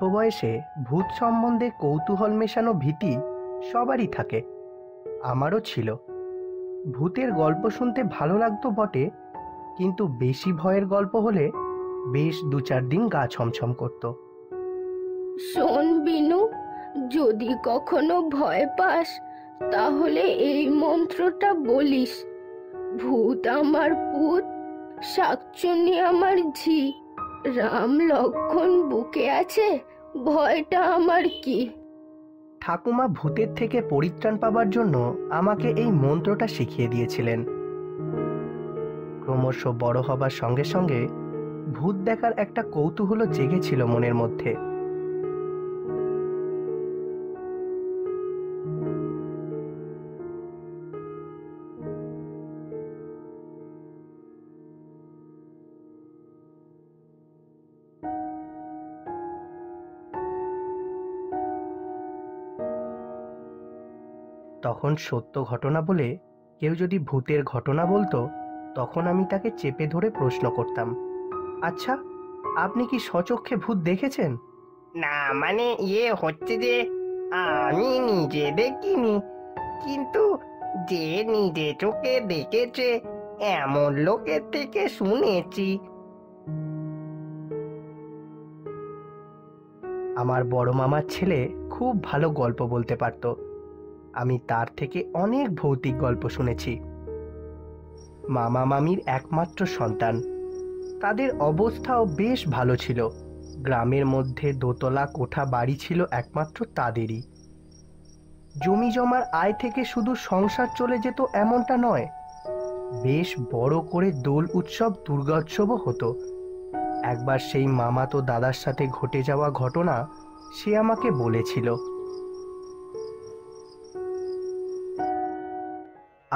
অল্প বয়সে ভূত সম্বন্ধে কৌতূহল মেশানো ভীতি সবারই থাকে, আমারও ছিল। ভূতের গল্প শুনতে ভালো লাগতো বটে, কিন্তু বেশি ভয়ের গল্প হলে বেশ 2-4 দিন গা ছমছম করত। শোন বিনু, যদি কখনো ভয় পাস তাহলে এই মন্ত্রটা বলিস: ভূত আমার পুত, শাকচুন্নি আমার ঝি, রাম লক্ষ্মণ বুকে আছে, ভয়টা আমার কি। ঠাকুমা ভূতের থেকে পরিত্রাণ পাবার জন্য আমাকে এই মন্ত্রটা শিখিয়ে দিয়েছিলেন। ক্রমশ বড় হবার সঙ্গে সঙ্গে ভূত দেখার একটা কৌতূহল জেগেছিল মনের মধ্যে। তখন সত্য ঘটনা বলে কেউ যদি ভূতের ঘটনা বলতো, তখন আমি তাকে চেপে ধরে প্রশ্ন করতাম, আচ্ছা, আপনি কি স্বচক্ষে ভূত দেখেছেন? না, মানে হচ্ছে যে আমি নিজে দেখিনি, কিন্তু যে নিজে চোখে দেখেছে এমন লোকের থেকে শুনেছি। আমার বড় মামার ছেলে খুব ভালো গল্প বলতে পারত। আমি তার থেকে অনেক ভৌতিক গল্প শুনেছি। মামা মামির একমাত্র সন্তান, তাদের অবস্থাও বেশ ভালো ছিল। গ্রামের মধ্যে দোতলা কোঠা বাড়ি ছিল একমাত্র তাদেরই। জমি জমার আয় থেকে শুধু সংসার চলে যেত এমনটা নয়, বেশ বড় করে দোল উৎসব, দুর্গা উৎসবও হতো। একবার সেই মামাতো দাদার সাথে ঘটে যাওয়া ঘটনা সে আমাকে বলেছিল।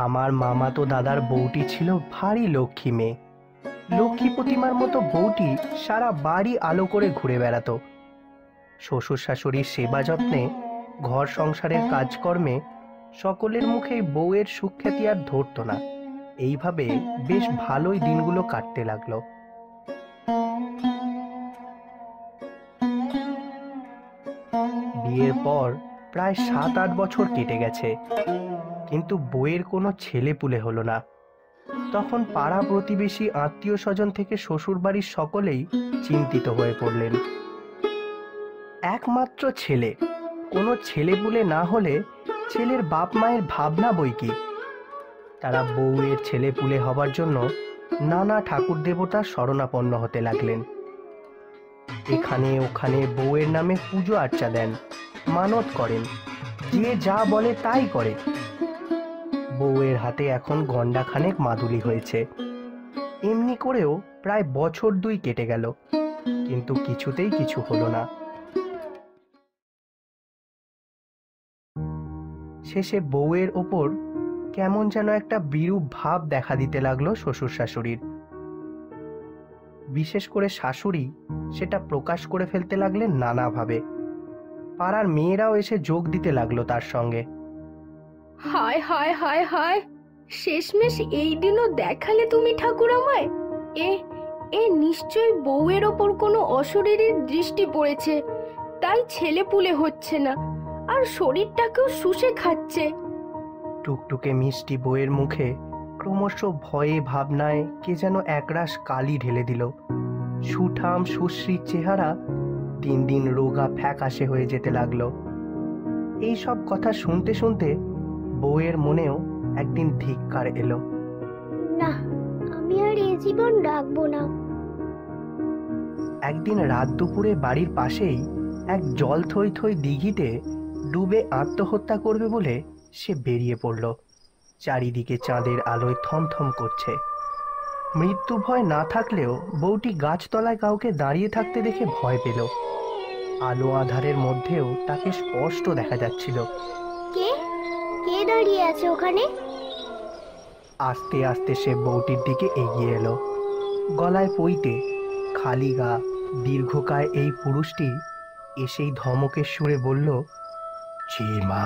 আমার মামাতো দাদার বউটি ছিল ভারী লক্ষ্মী মেয়ে। লক্ষ্মী প্রতিমার মতো বউটি সারা বাড়ি আলো করে ঘুরে বেড়াতো। শ্বশুর শাশুড়ির সেবা যত্নে, ঘর সংসারের কাজকর্মে সকলের মুখেই বউয়ের সুখ্যাতি আর ধরত না। এইভাবে বেশ ভালোই দিনগুলো কাটতে লাগলো। বিয়ের পর প্রায় 7-8 বছর কেটে গেছে, কিন্তু বউয়ের কোনো ছেলেপুলে হলো না। তখন পাড়া প্রতিবেশী, আত্মীয় স্বজন থেকে শ্বশুর বাড়ির সকলেই চিন্তিত হয়ে পড়লেন। একমাত্র ছেলে, কোনো ছেলেপুলে না হলে ছেলের বাপ মায়ের ভাবনা বই কি। তারা বউয়ের ছেলেপুলে হবার জন্য নানা ঠাকুর দেবতার শরণাপন্ন হতে লাগলেন। এখানে ওখানে বউয়ের নামে পুজো আর্চা দেন, মানত করেন, যে যা বলে তাই করে। বউয়ের হাতে এখন গন্ডাখানেক মাদুলি হয়েছে। এমনি করেও প্রায় বছর 2 কেটে গেল, কিন্তু কিছুতেই কিছু হলো না। শেষে বউয়ের ওপর কেমন যেন একটা বিরূপ ভাব দেখা দিতে লাগলো শ্বশুর শাশুড়ির। বিশেষ করে শাশুড়ি সেটা প্রকাশ করে ফেলতে লাগলেন নানাভাবে। পাড়ার মেয়েরাও এসে যোগ দিতে লাগলো তার সঙ্গে। হায় হায় হায় হায়, শেষমেশ এই দিনও দেখালে তুমি ঠাকুর আমায়। এ এ নিশ্চয়ই বউয়ের ওপর কোনো অশরীরীর দৃষ্টি পড়েছে, তাই ছেলে পুলে হচ্ছে না, আর শরীরটাকেও শুষে খাচ্ছে। টুকটুকে মিষ্টি বউয়ের মুখে ক্রমশ ভয়ে ভাবনায় কে যেন একরাশ কালি ঢেলে দিল। সুঠাম সুশ্রী চেহারা দিন দিন রোগা ফ্যাকাশে হয়ে যেতে লাগলো। এই সব কথা শুনতে শুনতে বউয়ের মনেও একদিন ধিক্কার এলো। না, আমি আর এ জীবন রাখবো না। একদিন রাত দুপুরে বাড়ির পাশেই এক জল থই থই দিঘিতে ডুবে আত্মহত্যা করবে বলে সে বেরিয়ে পড়ল। চারিদিকে চাঁদের আলোয় থমথম করছে। মৃত্যু ভয় না থাকলেও বউটি গাছতলায় কাউকে দাঁড়িয়ে থাকতে দেখে ভয় পেল। আলো আধারের মধ্যেও তাকে স্পষ্ট দেখা যাচ্ছিল। কে কে দাঁড়িয়ে আছে ওখানে? আস্তে আস্তে সে বউটির দিকে এগিয়ে এলো। গলায় পইতে, খালি গা, দীর্ঘকায় এই পুরুষটি এসেই ধমকের সুরে বলল, ছি মা,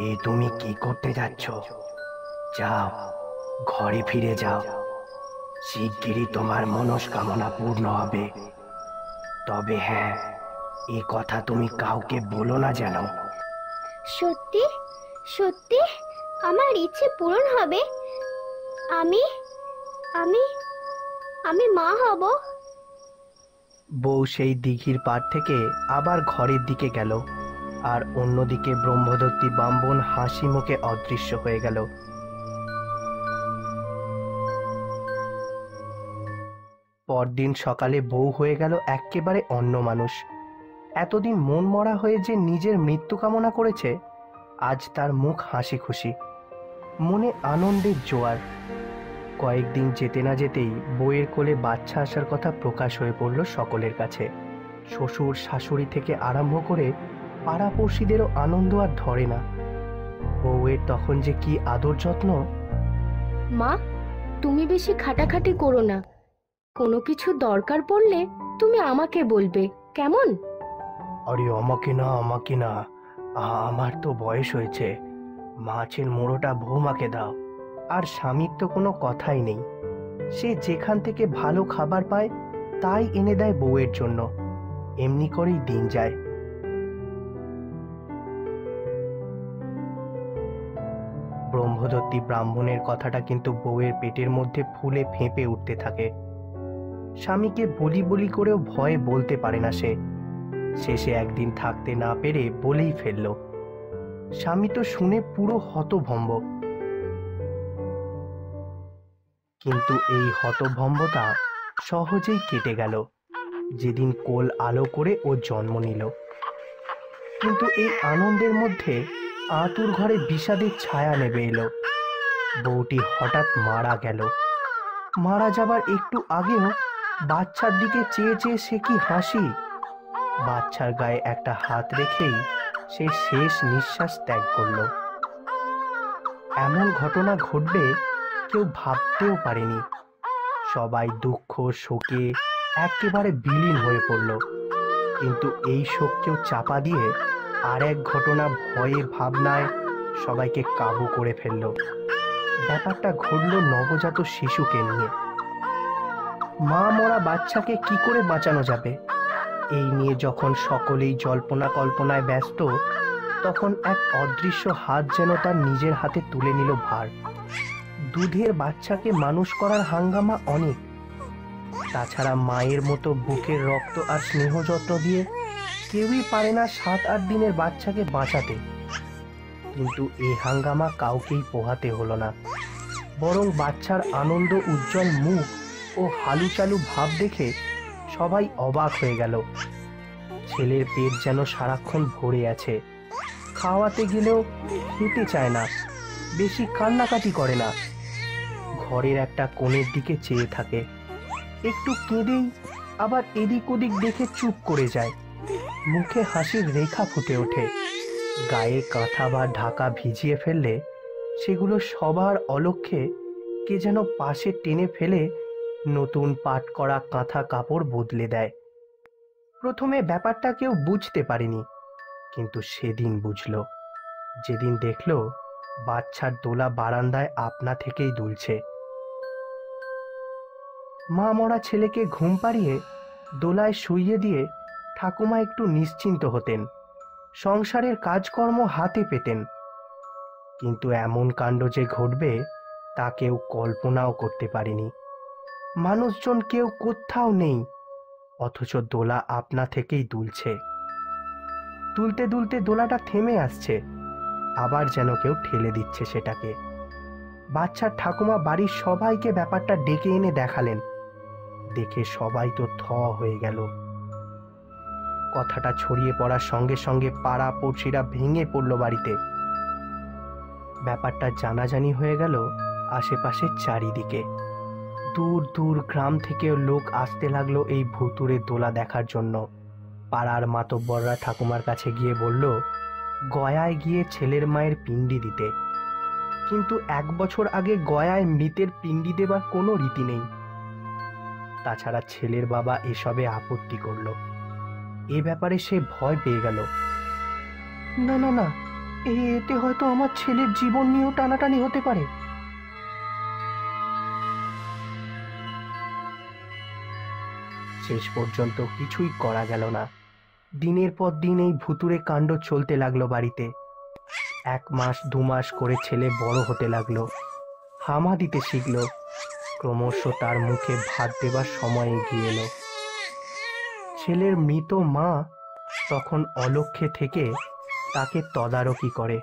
এ তুমি কি করতে যাচ্ছ? যাও, ঘরে ফিরে যাও। শিগগিরই তোমার মনস্কামনা পূর্ণ হবে। তবে হ্যাঁ, এ কথা তুমি কাউকে বলো না যেন। সত্যি সত্যি আমার ইচ্ছে পূরণ হবে। আমি আমি আমি মা হব। বউ সেই দিঘির পাড় থেকে আবার ঘরের দিকে গেল, আর অন্যদিকে ব্রহ্মদত্তী ব্রাহ্মণ হাসি মুখে অদৃশ্য হয়ে গেল। পরদিন সকালে বউ হয়ে গেল একেবারে অন্য মানুষ। এতদিন মন মরা হয়ে যে নিজের মৃত্যু কামনা করেছে, আজ তার মুখ হাসি খুশি, মনে আনন্দের জোয়ার। কয়েকদিন যেতে না যেতেই বউয়ের কোলে বাচ্চা আসার কথা প্রকাশ হয়ে পড়ল সকলের কাছে। শ্বশুর শাশুড়ি থেকে আরম্ভ করে পাড়াপড়শিদেরও আনন্দ আর ধরে না। বউয়ের তখন যে কি আদর যত্ন। মা, তুমি বেশি খাটাখাটি করো না। কোনো কিছু দরকার পড়লে তুমি আমাকে বলবে, কেমন? আরে আমাকে না, আমাকে না, আমার তো বয়স হয়েছে। মাছের মোড়োটা বৌমাকে দাও। আর স্বামীর তো কোনো কথাই নেই, সে যেখান থেকে ভালো খাবার পায় তাই এনে দেয় বউয়ের জন্য। এমনি করেই দিন যায়। ব্রহ্মদত্তী ব্রাহ্মণের কথাটা কিন্তু বউয়ের পেটের মধ্যে ফুলে ফেঁপে উঠতে থাকে। স্বামীকে বলি বলি করেও ভয়ে বলতে পারে না সে। শেষে একদিন থাকতে না পেরে বলেই ফেলল। স্বামী তো শুনে পুরো হতভম্ব। কিন্তু এই হতভম্বতা সহজেই কেটে গেল যেদিন কোল আলো করে ও জন্ম নিল। কিন্তু এই আনন্দের মধ্যে আঁতুর ঘরে বিষাদের ছায়া নেমে এলো। বউটি হঠাৎ মারা গেল। মারা যাবার একটু আগেও বাচ্চার দিকে চেয়ে চেয়ে সে কি হাসি। বাচ্চার গায়ে একটা হাত রেখেই সে শেষ নিঃশ্বাস ত্যাগ করল। এমন ঘটনা ঘটবে কেউ ভাবতেও পারেনি। সবাই দুঃখ শোকে একেবারে বিলীন হয়ে পড়ল। কিন্তু এই শোককেও চাপা দিয়ে আর এক ঘটনা ভয়ে ভাবনায় সবাইকে কাবু করে ফেলল। ব্যাপারটা ঘটল নবজাত শিশুকে নিয়ে। মা মরা বাচ্চাকে কি করে বাঁচানো যাবে, এই নিয়ে যখন সকলেই জল্পনা কল্পনায় ব্যস্ত, তখন এক অদৃশ্য হাত যেন তার নিজের হাতে তুলে নিল ভার। দুধের বাচ্চাকে মানুষ করার হাঙ্গামা অনেক। তাছাড়া মায়ের মতো বুকের রক্ত আর স্নেহ যত্ন দিয়ে কেউই পারে না 7-8 দিনের বাচ্চাকে বাঁচাতে। কিন্তু এই হাঙ্গামা কাউকেই পোহাতে হলো না। বরং বাচ্চার আনন্দ উজ্জ্বল মুখ ও হালুচালু ভাব দেখে সবাই অবাক হয়ে গেল। ছেলের পেট যেন সারাক্ষণ ভরে আছে। খাওয়াতে গেলেও খেতে চায় না, বেশি কান্নাকাটি করে না। ঘরের একটা কোণের দিকে চেয়ে থাকে, একটু কেঁদেই আবার এদিক ওদিক দেখে চুপ করে যায়। মুখে হাসির রেখা ফুটে ওঠে। গায়ে কাঁথা বা ঢাকা ভিজিয়ে ফেললে সেগুলো সবার অলক্ষ্যে কে যেন পাশে টেনে ফেলে নতুন পাট করা কাঁথা কাপড় বদলে দেয়। প্রথমে ব্যাপারটা কেউ বুঝতে পারেনি, কিন্তু সেদিন বুঝলো, যেদিন দেখলো বাচ্চার দোলা বারান্দায় আপনা থেকেই দুলছে। মা মরা ছেলেকে ঘুম পাড়িয়ে দোলায় শুইয়ে দিয়ে ঠাকুমা একটু নিশ্চিন্ত হতেন, সংসারের কাজকর্ম হাতে পেতেন। কিন্তু এমন কাণ্ড যে ঘটবে তা কেউ কল্পনাও করতে পারেনি। মানুষজন কেউ কোথাও নেই, অথচ দোলা আপনা থেকেই দুলছে। দুলতে দুলতে দোলাটা থেমে আসছে, আবার যেন কেউ ঠেলে দিচ্ছে সেটাকে। বাচ্চার ঠাকুমা বাড়ির সবাইকে ব্যাপারটা ডেকে এনে দেখালেন। দেখে সবাই তো থ হয়ে গেল। কথাটা ছড়িয়ে পড়ার সঙ্গে সঙ্গে পাড়া পড়শিরা ভেঙে পড়ল বাড়িতে। ব্যাপারটা জানাজানি হয়ে গেল আশেপাশের চারিদিকে। দূর দূর গ্রাম থেকে লোক আসতে লাগলো এই ভুতুড়ে দোলা দেখার জন্য। পাড়ার মাতব্বররা ঠাকুমার কাছে গিয়ে বলল গয়ায় গিয়ে ছেলের মায়ের পিণ্ডি দিতে। কিন্তু 1 বছর আগে গয়ায় মৃতের পিণ্ডি দেবার কোনো রীতি নেই। তাছাড়া ছেলের বাবা এসবে আপত্তি করল। এ ব্যাপারে সে ভয় পেয়ে গেল। না না না, এতে হয়তো আমার ছেলের জীবন নিয়েও টানাটানি হতে পারে। শেষ পর্যন্ত কিছুই করা গেল না। দিনের পর দিন এই ভুতুড়ে কাণ্ড চলতে লাগলো বাড়িতে। 1 মাস 2 মাস করে ছেলে বড় হতে লাগলো, হামা দিতে শিখলো। ক্রমশ তার মুখে ভাত দেবার সময় এগিয়ে এলো। ছেলের মৃত মা তখন অলক্ষ্যে থেকে তাকে তদারকি করে,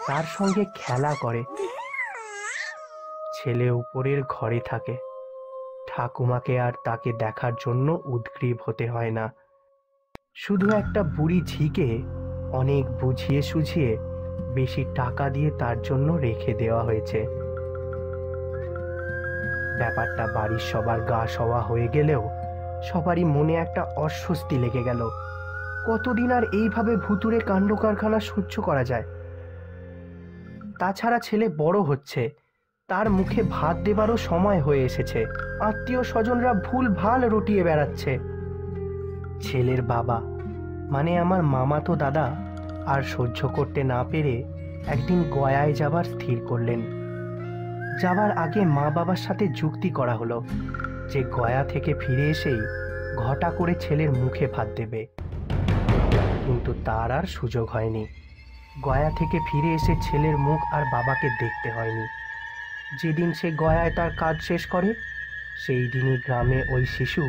তার সঙ্গে খেলা করে। ছেলে উপরের ঘরে থাকে, ঠাকুমাকে আর তাকে দেখার জন্য উদগ্রীব হতে হয় না। শুধু একটা বুড়ি ঝিকে অনেক বুঝিয়ে সুঝিয়ে বেশি টাকা দিয়ে তার জন্য রেখে দেওয়া হয়েছে। ব্যাপারটা বাড়ির সবার গা সওয়া হয়ে গেলেও সবারই মনে একটা অস্বস্তি লেগে গেল। কতদিন আর এইভাবে ভুতুড়ে কাণ্ড কারখানা সহ্য করা যায়? তাছাড়া ছেলে বড় হচ্ছে, তার মুখে ভাত দেবারও সময় হয়ে এসেছে। আত্মীয় স্বজনরা ভুল ভাল রটিয়ে বেড়াচ্ছে। ছেলের বাবা মানে আমার মামাতো দাদা আর সহ্য করতে না পেরে একদিন গয়ায় যাবার স্থির করলেন। যাবার আগে মা বাবার সাথে যুক্তি করা হলো যে গয়া থেকে ফিরে এসেই ঘটা করে ছেলের মুখে ভাত দেবে। কিন্তু তার আর সুযোগ হয়নি। গয়া থেকে ফিরে এসে ছেলের মুখ আর বাবাকে দেখতে হয়নি। যেদিন সে গয়ায় তার কাজ শেষ করে সেই দিনই গ্রামে ওই শিশু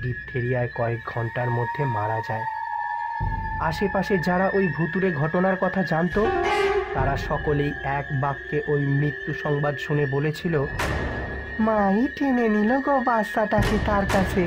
ডিপথেরিয়ায় কয়েক ঘন্টার মধ্যে মারা যায়। আশেপাশে যারা ওই ভুতুড়ে ঘটনার কথা জানতো তারা সকলেই এক বাক্যে ওই মৃত্যু সংবাদ শুনে বলেছিল, মাই টেনে নিল গো বাচ্চাটাকে তার কাছে।